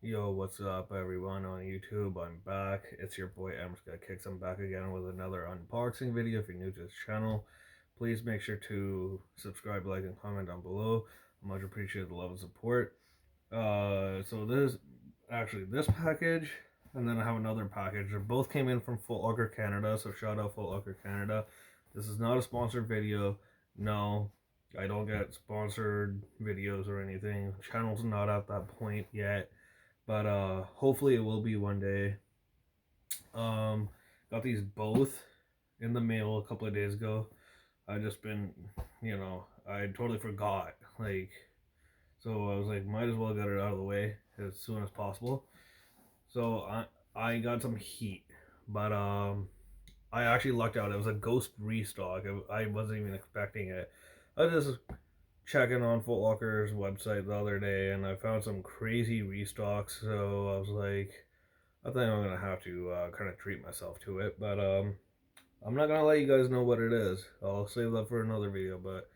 Yo, what's up, everyone on YouTube? I'm back. It's your boy I'm just gonna kick some back again with another unboxing video. If you're new to this channel, please make sure to subscribe, like, and comment down below. I much appreciate the love and support. So this package, and then I have another package. They both came in from Foot Locker Canada, so shout out Foot Locker Canada. This is not a sponsored video. No, I don't get sponsored videos or anything. Channel's not at that point yet, but hopefully it will be one day. Got these both in the mail a couple of days ago. I just been, I totally forgot. So I was like, might as well get it out of the way as soon as possible. So I got some heat, but I actually lucked out. It was a ghost restock. I wasn't even expecting it. I was just checking on Foot Locker's website the other day, and I found some crazy restocks. So I was like, I think I'm gonna have to kind of treat myself to it. But I'm not gonna let you guys know what it is. I'll save that for another video. But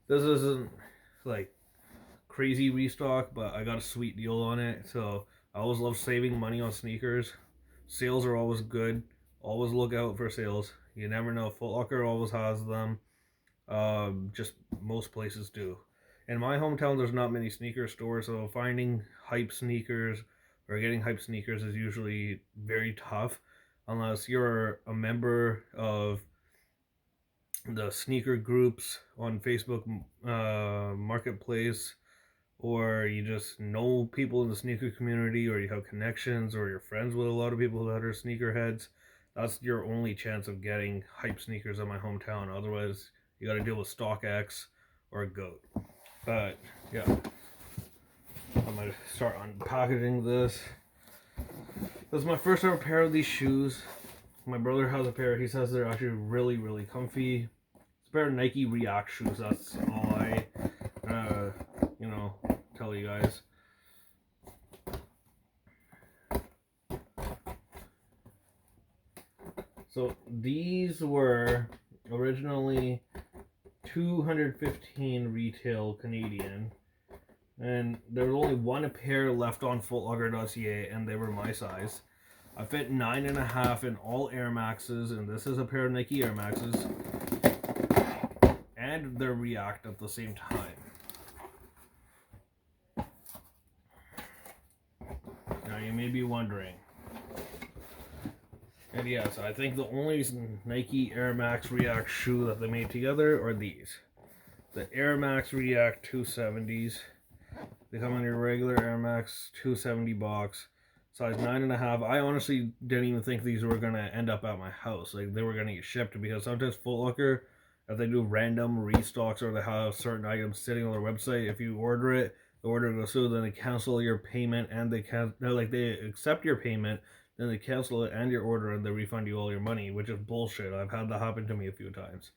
this isn't like crazy restock, but I got a sweet deal on it. So I always love saving money on sneakers. Sales are always good. Always look out for sales. You never know. Foot Locker always has them. Just most places do. In my hometown, there's not many sneaker stores, so finding hype sneakers or getting hype sneakers is usually very tough unless you're a member of the sneaker groups on Facebook Marketplace, or you just know people in the sneaker community, or you have connections, or you're friends with a lot of people that are sneakerheads. That's your only chance of getting hype sneakers in my hometown. Otherwise, you got to deal with StockX or Goat. But yeah, I'm gonna start unpackaging this. This is my first ever pair of these shoes. My brother has a pair. He says they're actually really, really comfy. It's a pair of Nike React shoes. That's all I, tell you guys. So these were originally 215 retail Canadian, and there was only one pair left on footlocker.ca, and they were my size. I fit 9.5 in all Air Maxes, and this is a pair of Nike Air Maxes, and they're React at the same time. Now you may be wondering, and yes, I think the only Nike Air Max React shoe that they made together are these. The Air Max React 270s. They come in your regular Air Max 270 box, size 9.5. I honestly didn't even think these were going to end up at my house. Like, they were going to get shipped, because sometimes Foot Locker, if they do random restocks or they have certain items sitting on their website, if you order it, the order goes through, then they cancel your payment, and they accept your payment, then they cancel it and your order, and they refund you all your money, which is bullshit. I've had that happen to me a few times.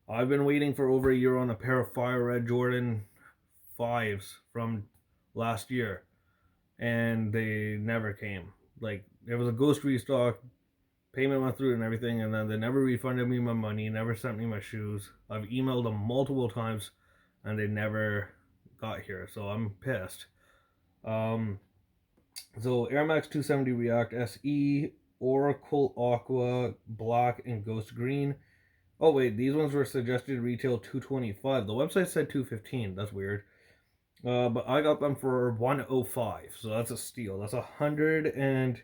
I've been waiting for over a year on a pair of Fire Red Jordan 5s from last year, and they never came. Like, it was a ghost restock, payment went through and everything, and then they never refunded me my money, never sent me my shoes. I've emailed them multiple times, and they never got here, so I'm pissed. So Air Max 270 React SE, Oracle Aqua, Black, and Ghost Green. Oh wait, these ones were suggested retail $225. The website said $215. That's weird. But I got them for $105, so that's a steal. That's $120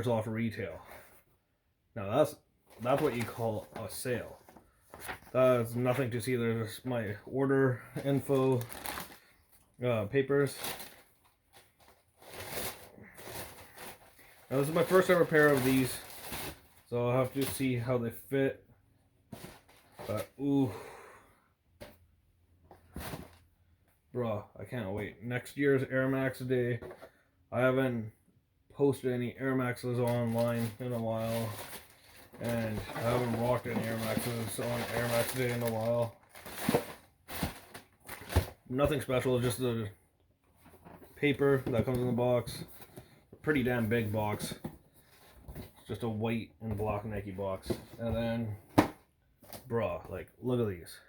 off retail. Now that's what you call a sale. That's nothing to see. There's my order info papers. Now this is my first ever pair of these, so I'll have to see how they fit. But ooh, bruh, I can't wait. Next year's Air Max Day. I haven't posted any Air Maxes online in a while, and I haven't rocked any Air Maxes on Air Max Day in a while. Nothing special, just the paper that comes in the box. A pretty damn big box. It's just a white and black Nike box. And then, bruh, like, look at these.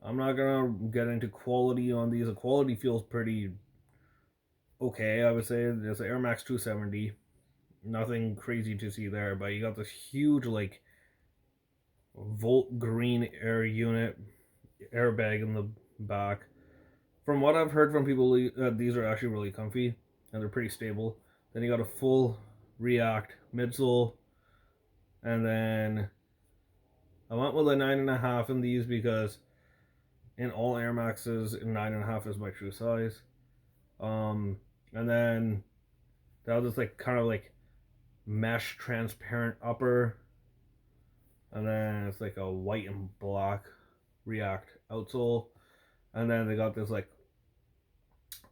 I'm not gonna get into quality on these. The quality feels pretty okay, I would say. There's an Air Max 270. Nothing crazy to see there, but you got this huge like Volt green air unit airbag in the back. From what I've heard from people, these are actually really comfy and they're pretty stable. Then you got a full React midsole, and then I went with a 9.5 in these because in all Air Maxes, 9.5 is my true size. And then that was just like kind of like mesh transparent upper, and then it's like a white and black React outsole, and then they got this like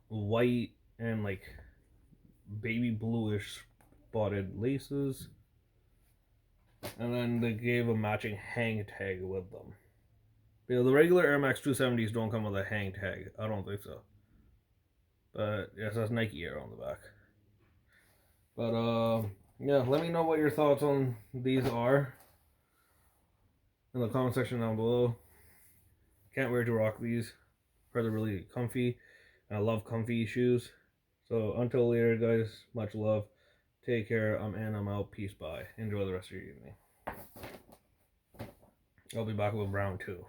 white and like baby bluish spotted laces, and then they gave a matching hang tag with them. Because the regular Air Max 270s don't come with a hang tag. I don't think so. But yes, that's Nike Air on the back. But yeah, let me know what your thoughts on these are in the comment section down below. Can't wait to rock these. Heard they're really comfy. And I love comfy shoes. So until later, guys, much love. Take care. I'm out. Peace. Bye. Enjoy the rest of your evening. I'll be back with round 2.